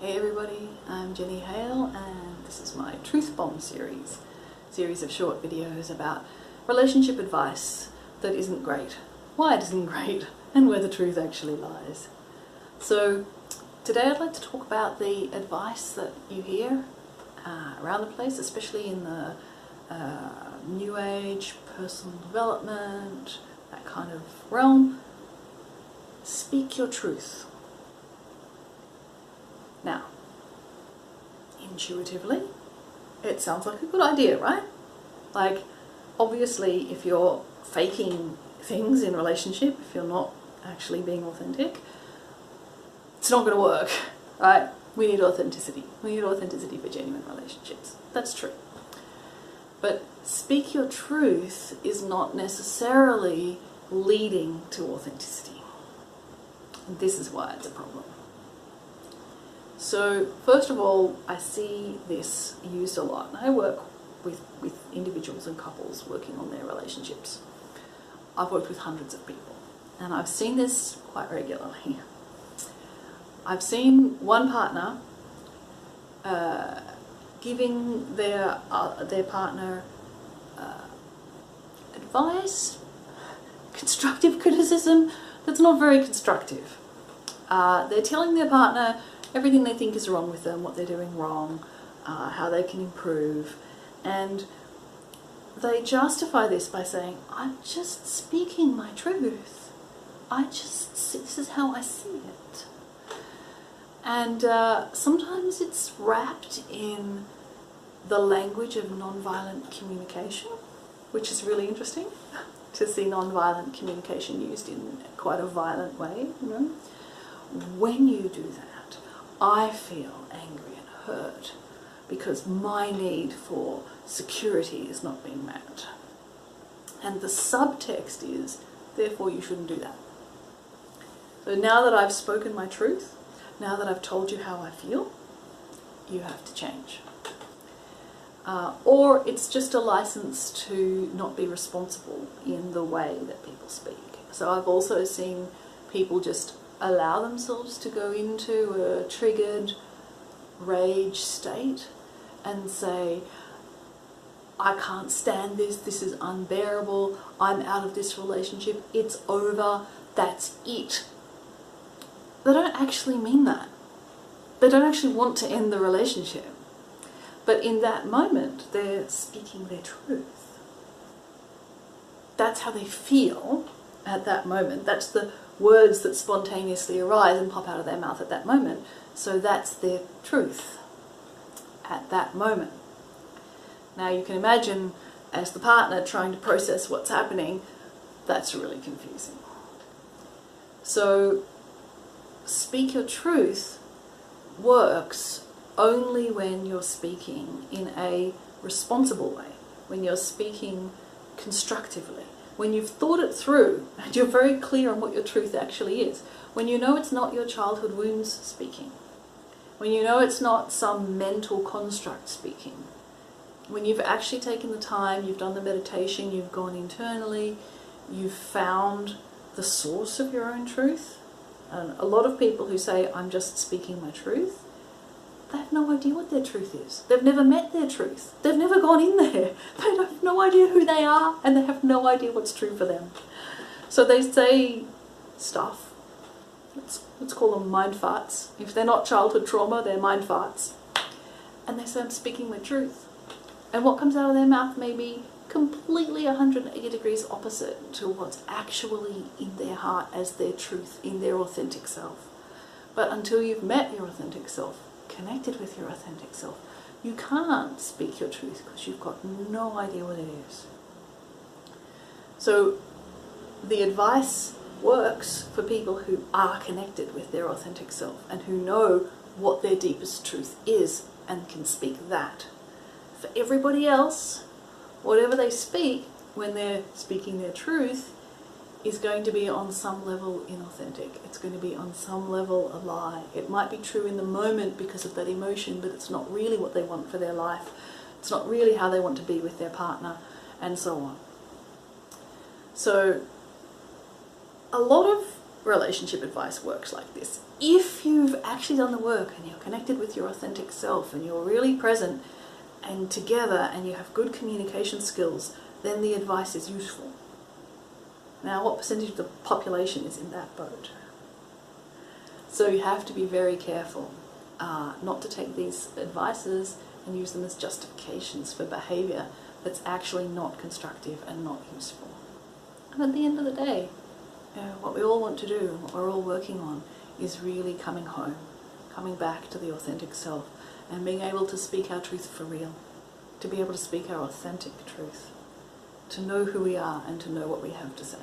Hey everybody, I'm Jenny Hale and this is my Truth Bomb series of short videos about relationship advice that isn't great, why it isn't great, and where the truth actually lies. So today I'd like to talk about the advice that you hear around the place, especially in the New Age, personal development, that kind of realm. Speak your truth. Now, intuitively, it sounds like a good idea, right? Like, obviously, if you're faking things in a relationship, if you're not actually being authentic, it's not going to work, right? We need authenticity. We need authenticity for genuine relationships. That's true. But speak your truth is not necessarily leading to authenticity. And this is why it's a problem. So first of all, I see this used a lot. I work with individuals and couples working on their relationships. I've worked with hundreds of people and I've seen this quite regularly. I've seen one partner giving their partner advice, constructive criticism that's not very constructive. They're telling their partner everything they think is wrong with them, what they're doing wrong, how they can improve, and they justify this by saying, I'm just speaking my truth. This is how I see it. And sometimes it's wrapped in the language of nonviolent communication, which is really interesting to see nonviolent communication used in quite a violent way, you know. When you do that, I feel angry and hurt because my need for security is not being met. And the subtext is, therefore you shouldn't do that. So now that I've spoken my truth, now that I've told you how I feel, you have to change. Or it's just a license to not be responsible in the way that people speak. So I've also seen people just allow themselves to go into a triggered rage state and say, I can't stand this, this is unbearable, I'm out of this relationship, it's over, that's it. They don't actually mean that. They don't actually want to end the relationship. But in that moment, they're speaking their truth. That's how they feel at that moment. That's the words that spontaneously arise and pop out of their mouth at that moment. So that's their truth at that moment. Now you can imagine, as the partner trying to process what's happening, that's really confusing. So speak your truth works only when you're speaking in a responsible way, when you're speaking constructively, when you've thought it through and you're very clear on what your truth actually is, when you know it's not your childhood wounds speaking, when you know it's not some mental construct speaking, when you've actually taken the time, you've done the meditation, you've gone internally, you've found the source of your own truth. And a lot of people who say, I'm just speaking my truth, they have no idea what their truth is. They've never met their truth. They've never gone in there. They have no idea who they are and they have no idea what's true for them. So they say stuff. Let's call them mind farts. If they're not childhood trauma, they're mind farts. And they say, I'm speaking my truth. And what comes out of their mouth may be completely 180 degrees opposite to what's actually in their heart as their truth, in their authentic self. But until you've met your authentic self, connected with your authentic self, you can't speak your truth because you've got no idea what it is. So the advice works for people who are connected with their authentic self and who know what their deepest truth is and can speak that. For everybody else, whatever they speak when they're speaking their truth is going to be on some level inauthentic. It's going to be on some level a lie. It might be true in the moment because of that emotion, but it's not really what they want for their life. It's not really how they want to be with their partner, and so on. So a lot of relationship advice works like this. If you've actually done the work and you're connected with your authentic self and you're really present and together and you have good communication skills, then the advice is useful. Now, what percentage of the population is in that boat? So you have to be very careful not to take these advices and use them as justifications for behaviour that's actually not constructive and not useful. And at the end of the day, what we all want to do, what we're all working on, is really coming home, coming back to the authentic self, and being able to speak our truth for real, to be able to speak our authentic truth, to know who we are and to know what we have to say.